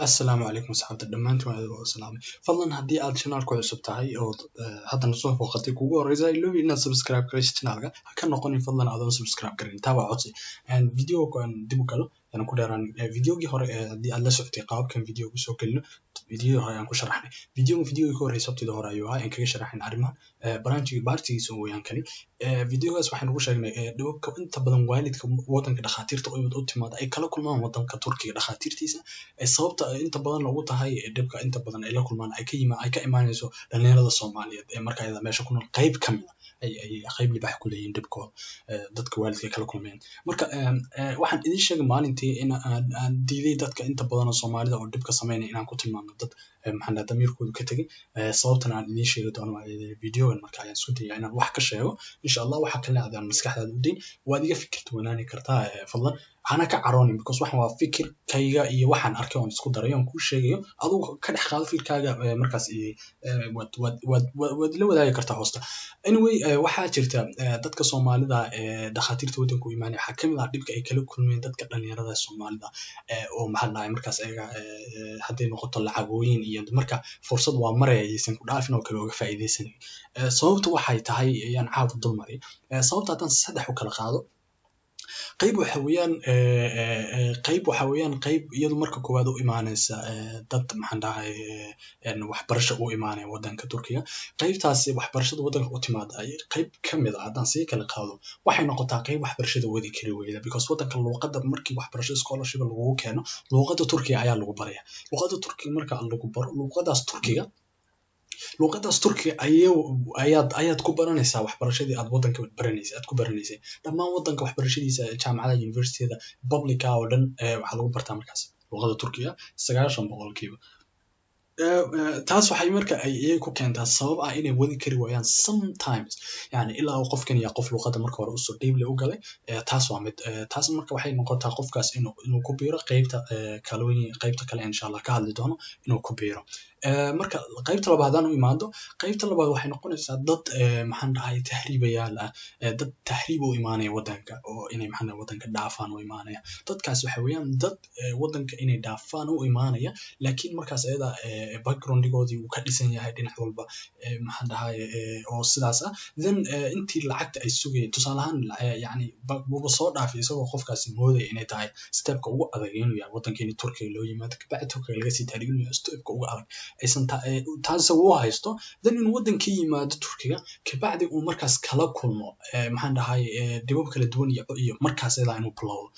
السلام عليكم صحابة دمانتي وعليكم السلام فضلا هدي aad channelku cusub tahay oo haddana soo booqatay kugu horeysa iloobi inaad subscribe garayso channelka ha ka noqonin fadlan adoon subscribe garin taa waa codsi videoga aan dib u galo aan ku dheeraan videogii hore haddii aad la socotay qaabkan videoga soo gelino video hore aan ku sharaxnay videoga ka horeysa sabtida hore ayuu ahaa in kaga sharaxin arrimaha branchiga baartigiisa weeyaan kani videogaas waxaan ugu sheegnay dhibabka inta badan waalidka wadanka dhakhaatiirta u timaada ay kala kulmaan wadanka Turkiga dhakhaatiirtiisa sababta inta badan lagu tahay dhibka inta badan ay la kulmaan ay ka imaanayso dhalinyarada Soomaaliyeed ee markaa iyada meesha ku nool qayb kamid ay qayb libax ku leeyihiin dhibkooda dadka waalidka kala kulmeen marka waxaan idin sheegay maalintii in aan diiday dadka inta badan oo Soomaalida oo dhibka sameynaya inaan ku tilmaamo dad maxaa damiirkoodu ka tagay sababtan aan idin sheegi doono videogan marka ayaan isku dayaa inaan wax ka sheego insha Allah waxa kale aad maskaxdaada u deyn waad iga fikirto wanaani kartaa fadlan أنا كعروني because waxaan waa fikir kayga iyo waxaan arkay oo isku daray oo ku sheegayo adigu ka dhex qaado fikirkaaga markaas wad la wadaagi kartaa hoosta anyway waxaa jirta dadka Soomaalida dhakhaatiirta wadanka u imaanay waxa kamid ah dhibka ay kala kulmeen dadka dhalinyarada Soomaalida oo maxaa dhahay markaas ayaga haday noqoto lacagooyin iyo marka fursad waa maray aysan ku dhaafin oo kale uga faa'iideysan sababtu waxay tahay ayaan caawd dulmaray sababta tan saddex u kala qaado qayb waxa weeyaan qayb iyadu marka koowaad u imaanaysa dad maxaan dhahay waxbarasho u imaanaya wadanka Turkiga qaybtaasi waxbarashada wadanka u timaada ay qayb kamid ah haddaan si kala qaado waxay noqotaa qayb waxbarashada wadi kari weyda because wadanka luqadda markii waxbarasho scholarship lagu keeno luqadda Turkiga ayaa lagu baraya luqadda Turkiga marka lagu baro luqadaas Turkiga ayaad ku baranaysaa waxbarashadii aad wadanka baranaysaa dhammaan wadanka waxbarashadiisa jaamacadaha universityada publica oo dhan waxa lagu bartaa markaas luqadda Turkiga 90% taas waxay marka ay ku keentaa sabab ah inay wadi kari waayaan sometimes yani ilaa qofkan iyo qof luqadda marka hore usoo deeble u galay taas waa mid taas marka waxay noqotaa qofkaas inuu ku biiro qaybta kale insha Allah ka hadli doono inuu ku biiro marka qaybta labaad aan u imaado qaybta labaad waxay noqonaysaa dad maxaan dhahay tahriibayaal ah dad tahriib u imaanaya wadanka oo inay maxaan wadanka dhaafaan u imaanaya dadkaas waxa weeyaan dad wadanka inay dhaafaan u imaanaya laakiin markaas ayada background-goodii uu ka dhisan yahay dhinac walba maxaan dhahay oo sidaas ah then intii lacagta ay sugayeen tusaale ahaan yani buuba soo dhaafay isagoo qofkaasi moodaya inay tahay stepka ugu adag inuu yahay wadankeeni Turkiga loo yimaado kabacdi Turkiga laga sii tahriibinayo stepka ugu adag aysan taas uu haysto then in wadanka yimaado Turkiga kabacdi uu markaas kala kulmo maxaan dhahay dibab kala duwan iyo markaas ilaa inuu bilowdo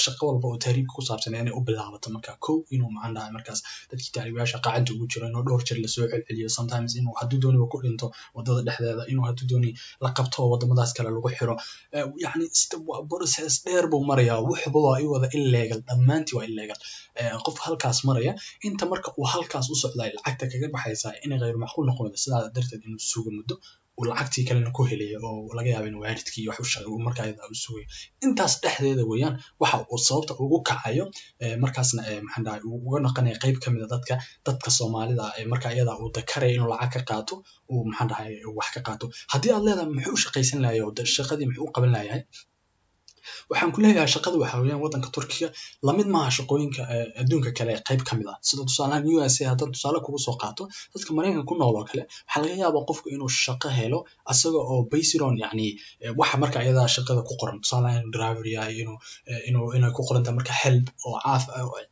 shaqo walba oo tahriibka ku saabsan inay u bilaabato marka inuu maxaan dhahay markaas dadkii tahriibayaasha qacanta ugu jira inuu dhowr jeer la soo celceliyo sometimes inuu hadduu doonayo ku dhinto wadada dhexdeeda inuu hadduu doonayo la qabto wadamadaas kale lagu xiro yani process dheer buu marayaa wuxuba waa ay wada illegal dhammaantii waa illegal qof halkaas maraya inta marka uu halkaas u socday lacagta kaga baxaysa inay غير macquul noqoto sidaa darteed inuu suugo muddo oo lacagtii kalena ku helay oo laga yaabo in waalidkii wax u shaqo markaa ay u sugay intaas dhexdeeda weeyaan waxa uu sababta ugu kacayo markaasna maxaan dhahay uu uga naqanay qayb kamid ah dadka Soomaalida markaa iyada uu dakaray inuu lacag ka qaato oo maxaan dhahay wax ka qaato haddii aad leedahay muxuu shaqaysan lahayo shaqadii muxuu u qaban lahayaa waxaan ku leeyahay shaqada waxa weeyaan wadanka Turkiga lamid maaha shaqooyinka adduunka kale qayb kamid ah sida tusaalahan USA hadda tusaale kugu soo qaato dadka Mareykanka ku nool oo kale waxa laga yaabaa qofku inuu shaqo helo asaga oo based on yani waxa marka ayada shaqada ku qoran tusaalahan driver yahay inuu ku qoranta marka help oo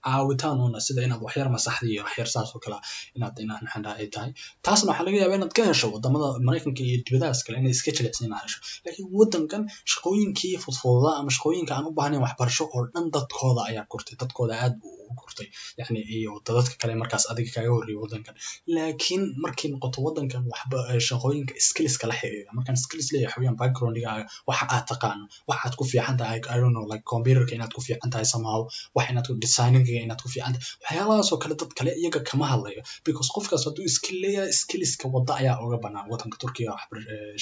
caawitaan oo sida inaad wax yar masaxdi iyo wax yar saas oo kale inaad maxaan dhahay tahay taasna waxa laga yaabaa inaad ka hesho wadamada Mareykanka iyo dibadaas kale inay iska jilicsan hesho laakiin wadankan shaqooyinkii fudfuda ama shaqooyinka aan u baahnayn waxbarasho oo dhan dadkooda ayaa kortay dadkooda aad u kortay yani iyo dadka kale markaas adiga kaaga horeeyay wadankan laakiin markii noqoto wadankan waxba shaqooyinka skills kala xiriira markaan skills leeyahay xawiyaan background-gaaga waxa aad taqaan waxa aad ku fiican tahay I don't know like computer-ka inaad ku fiican tahay somehow waxa inaad ku designing-ga inaad ku fiican tahay waxyaalahaas oo kale dad kale iyaga kama hadlayo because qofkaas hadduu skill leeyahay skills-ka wada ayaa uga banaan wadanka Turkiga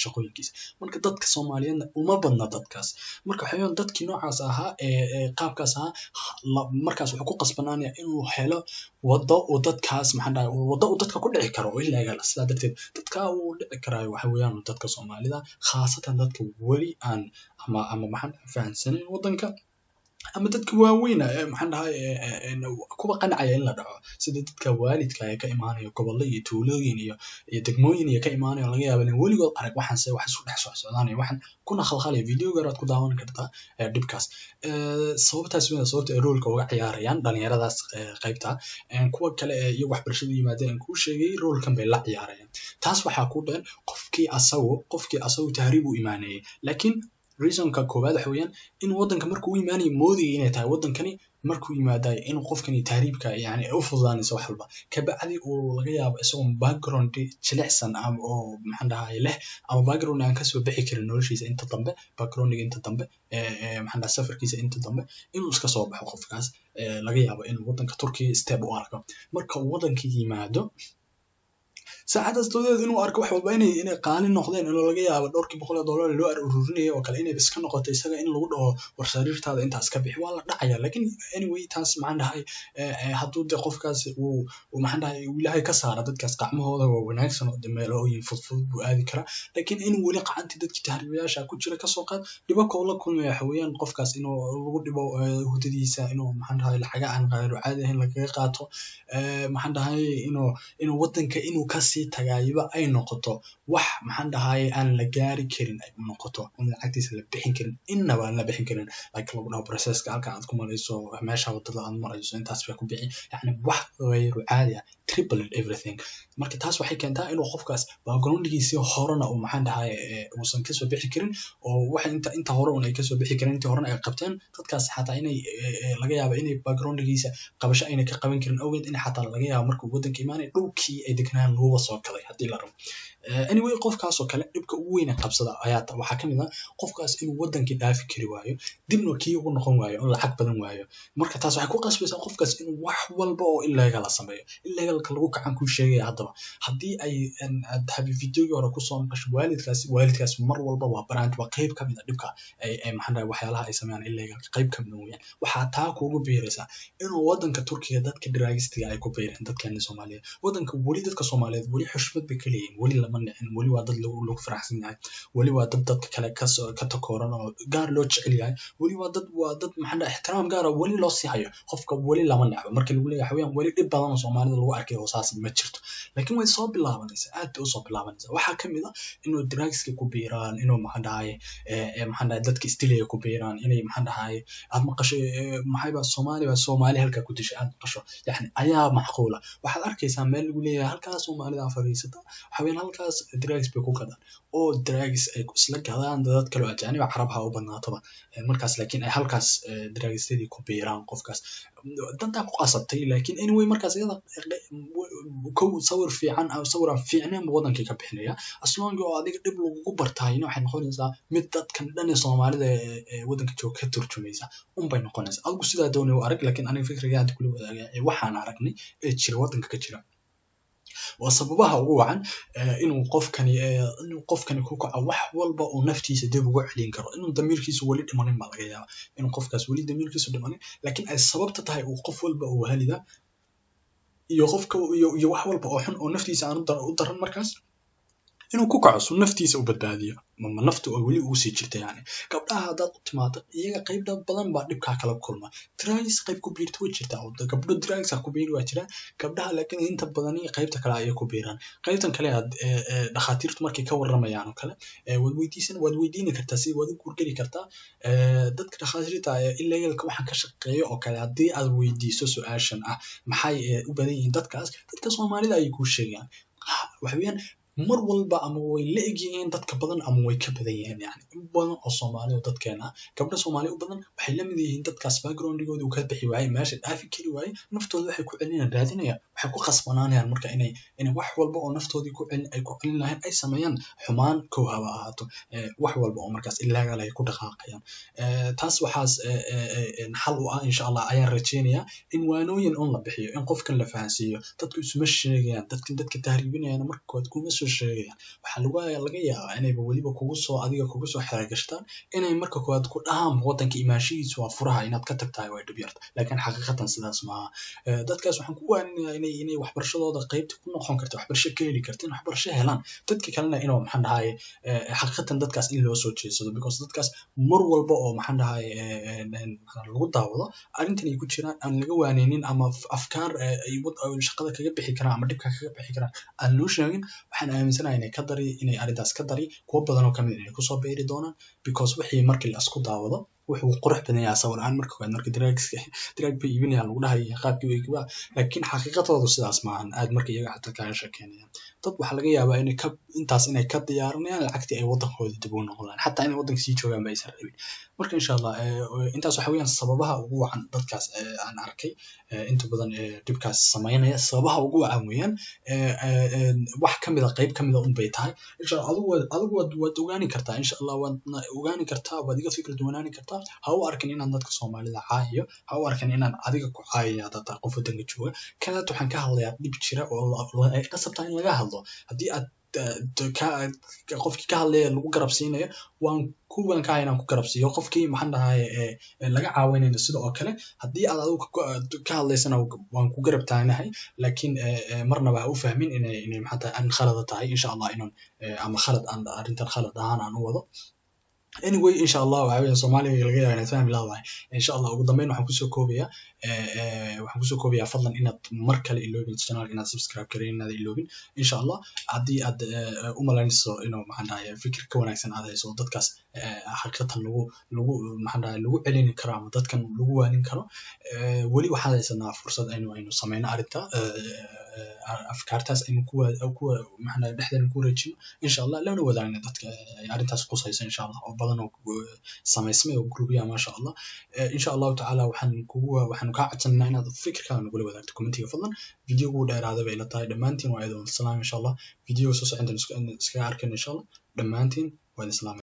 shaqooyinkiisa marka dadka Soomaaliyeedna uma badna dadkaas marka waxayaan dadkii noocaas ahaa qaabkaas ahaa markaas wuxuu ku qasbanaanaya inuu helo wado oo dadkaas maxaan dhahay wado oo dadka ku dhici karo oo illegal sidaa darteed dadka uu dhici karayo waxa weeyaan dadka Soomaalida khaasatan dadka wali aan ama maxaan fahansanin wadanka ama dadka waaweyn maxaan dhahay kuwa qancaya in la dhaco sida dadka waalidka ee ka imaanayo gobollo iyo tuulooyin iyo degmooyin iyo ka imaanayo laga yaabo in weligood arag waxaan se wax isku dhex socdaanayo waxaan kuna khalkhalaya video garaad ku daawan kartaa dhibkaas sababtaas weyn sababta ay roolka uga ciyaarayaan dhalinyaradaas qaybta kuwa kale ee iyo waxbarashada yimaadeen aan kuu sheegay roolkan bay la ciyaarayaan taas waxaa ku dhan qofkii asagu tahriib u imaanayay laakiin reasonka koowaad waxa weeyaan in waddanka markuu u imaanayo moodaya inay tahay waddankani markuu yimaadayo in qofkani tahriibka yani ay u fududaanayso wax walba kabacdi uu laga yaabo isagoo background jilicsan ama oo maxaan dhahay leh ama background aan kasoo bixi karin noloshiisa inta dambe backgroundiga inta dambe maxaan dhahay safarkiisa inta dambe inuu iska soo baxo qofkaas laga yaabo in waddanka Turkiga step u arko marka uu waddanka yimaado saacadaas doodeed inuu arko wax walba inay qaali noqdeen inuu laga yaabo dhowrkii $100 loo ururinayo oo kale inay iska noqoto isaga in lagu dhaho war sariirtaada intaas ka bixi waa la dhacaya laakiin anyway taas maxaan dhahay hadduu de qofkaas uu maxaan dhahay ilaahay ka saara dadkaas gacmahooda waa wanaagsan oo meelooyin fudfud buu aadi karaa laakiin in weli qacantii dadkii tahriibayaasha ku jira kasoo qaad dhibakoo la kulmaya waxa weeyaan qofkaas inuu lagu dhibo hudadiisa inuu maxaan dhahay lacaga aan qayro caadi ahayn lagaga qaato maxaan dhahay inuu waddanka inuu kasi tagaayba ay noqoto wax maxaan dhahay aan la gaari karin ay noqoto in lacagtiisa la bixin karin inaba aan la bixin karin like lagu dhaho processka halka aad ku marayso meesha wadada aad marayso intaas bay ku bixin yani wax غير caadi ah triple everything marka taas waxay keentaa inuu qofkaas backgroundgiisii horena uu maxaan dhahay uusan ka soo bixi karin oo waxa inta hore ay ka soo bixi karin inta horena ay qabteen dadkaas xataa inay laga yaabo inay backgroundgiisa qabasho ayna ka qaban karin awgeed in xataa laga yaabo markuu waddanka imaanay dhulkii ay degnaan loo soo galay hadii la rabo anyway qofkaas oo kale dhibka ugu weyn ee qabsada ayaa waxaa kamid ah qofkaas inuu waddankii dhaafi kari waayo dibna kii ugu noqon waayo oo lacag badan waayo marka taas waxay ku qasbaysaa qofkaas inuu wax walba oo illegal la sameeyo illegalka lagu kacan ku sheegaya haddaba haddii ay habi videogi hore kusoo maqasho waalidkaas mar walba waa brand waa qayb kamid ah dhibka ay maxaan dhahay waxyaalaha ay sameeyaan illegalka qayb kamid ah weeyaan waxaa taa kuugu biiraysaa inuu waddanka Turkiga dadka drugstiga ay ku biireen dadkeena Soomaaliyeed waddanka weli dadka Soomaaliyeed weli xushmad bay ka leeyihiin weli lama nicin weli waa dad lagu faraxsan yahay weli waa dad dadka kale ka takooran oo gaar loo jecel yahay weli waa dad maxaan dhahay ixtiraam gaar ah weli loo sii hayo qofka weli lama nicbo markii lagu leeyahay xawayaan weli dhib badan oo Soomaalida lagu arkay oo saas ma jirto laakiin way soo bilaabanaysaa aad bay u soo bilaabanaysaa waxaa kamid ah inuu drugska ku biiraan inuu maxaan dhahay dadka istilaya ku biiraan inay maxaan dhahay aad maqasho maxayba Soomaali halka ku dishay aad maqasho yani ayaa macquula waxaad arkaysaa meel lagu leeyahay halkaas Soomaalida fariisata xawayaan halkaas drugs bay ku gadaan oo drugs ay isla gadaan dad kale oo ajnabi carab ha u badnaataba markaas laakiin ay halkaas drugstadii ku biiraan qofkaas danta ku qasabtay laakiin anyway markaas iyada ku sawir fiican ama sawir aan fiicneen waddankii ka bixinaya asloongi oo adiga dib lagu bartaayna waxay noqonaysaa mid dadkan dhan ee Soomaalida ee waddanka jooga ka turjumaysa bay noqonaysaa adigu sidaa doonay u arag laakiin aniga fikriga hadda kula wadaagay waxaan aragnay ee jira waddanka ka jira waa sababaha ugu wacan inuu qofkani ku kaco wax walba oo naftiisa dib ugu celin karo inuu damiirkiisu wali dhimanin baa laga yaabaa inuu qofkaas wali damiirkiisu dhimanin laakiin ay sababta tahay uu qof walba uu halida iyo qofka iyo wax walba oo xun oo naftiisa aan u daran markaas inuu ku kaco naftiisa u badbaadiyo ma naftu oo wali uu sii jirtay yani gabdhaha hadaad u timaado iyaga qayb badan baa dhibka kala kulma drugs qayb ku biirto way jirtaa oo gabdho drugs ku biiri waa jira gabdhaha laakiin inta badan qaybta kale ay ku biiraan qaybtan kale dhakhaatiirtu markay ka waramayaan oo kale waad weydiin kartaa si waad u gurgeli kartaa dadka dhakhaatiirta illegalka waxaan ka shaqeeyo oo kale haddii aad weydiiso su'aashan ah maxay u badan yihiin dadka Soomaalida ay ku sheegaan waxa weeyaan mar walba ama way la egyihiin dadka badan ama way ka badan yihiin yani in badan oo Soomaali oo dadkeena gabdho Soomaali u badan waxay la mid yihiin dadkaas backgroundgooda uu ka bixi waayay meesha dhaafi kari waayay naftooda waxay ku celinayaan raadinayaan waxay ku qasbanaanayaan marka inay wax walba oo naftoodii ku celin lahayn ay sameeyaan xumaan koohaba ahaato wax walba oo markaas illegal ay ku dhaqaaqayaan taas waxaas xal u ah insha Allah ayaan rajeynayaa in waanooyin la bixiyo in qofkan la fahansiiyo dadku isuma sheegayaan dadka tahriibinayaan markood kuma soo soo sheegayaan waxaa laga yaabaa inayba weliba adiga kugu soo xeregashtaan inay marka koowaad ku dhahaan wadanka imaanshihiisu waa furaha inaad ka tagtahay way dhib yarta laakiin xaqiiqatan sidaas maaha dadkaas waxaan ku waaninayaa inay waxbarashadooda qaybta ku noqon karta waxbarasho ka heli karta in waxbarasho helaan dadka kalena inuu maxaan dhahaye xaqiiqatan dadkaas in loo soo jeedsado because dadkaas mar walba oo maxaan dhahaye lagu daawado arrintan ay ku jiraan aan laga waaneynin ama afkaar ay shaqada kaga bixi karaan ama dhibka kaga bixi karaan aan loo sheegin waxaan aaminsanahay inay arrintaas ka dari kuwa badan oo kamid inay kusoo beeri doonaan because wixii markii la isku daawado wuxuu qurux badan yahay sawir aan marka drag bay iibinayaan lagu dhahay qaabkii way gabaa laakiin xaqiiqadoodu sidaas maahan aad marka iyaga xataa kaaga sheekeynayaan dad waxaa laga yaabaa inay ka diyaarinayaan lacagtii ay wadankooda dib u noqdaan xataa inay wadanka sii joogaan ba aysan rabin marka insha allah intaas waxa weeyaan sababaha ugu wacan dadkaas aan arkay inta badan dhibkaas sameynaya sababaha ugu wacan weeyaan wax kamid a qayb kamid a un bay tahay insha allah adigu waad ogaani kartaa insha allah waad ogaani kartaa waad iga fikir duwanaani kartaa ha u arkin inaan dadka Soomaalida caahiyo ha u arkin inaan adiga ku caahiyo dadka qof wadanka jooga kala waxaan ka hadlayaa dhib jira oo ay qasabtaa in laga hadlo haddii aad qofkii ka hadlaya lagu garabsiinayo waan ka inaan ku garabsiiyo qofkii maxaan dhahaye laga caawinayo sidoo oo kale haddii aad adigu ka hadlaysana waan ku garab taagnahay laakiin marnaba ha u fahmin inay maxaa tahay aan khalad tahay insha allah inaan ama khalad aan arrintan khalad ahaan aan u wado anyway insha allah waxa weeye Soomaaliya laga yaabaa inay fahmi lahayd insha allah ugu dambeyn waxaan kusoo koobayaa fadlan inaad mar kale iloobin channel inaad subscribe gareyn inaad iloobin insha allah haddii aad u malaynayso inuu maxaan dhahaye fikir ka wanaagsan aad hayso dadkaas xaqiiqatan lagu maxaan dhahaye lagu celin karo ama dadkan lagu waanin karo weli waxaan haysanaa fursad aynu sameyno arrinta afkaartaas aynu ku maxaan dhahaye dhexdeena ku wareejino insha allah lana wadaagno dadka arrintaas qusayso insha allah oo badan oo samaysmay oo groupiya masha allah insha allah taala waxaan ka codsanaynaa inaad fikirkaaga nagula wadaagto commentiga fadlan videogu dheeraada bay la tahay dhammaantiin waa idin salaam insha allah video soo soconta iskaga arkin insha allah dhammaantiin waa idin salaam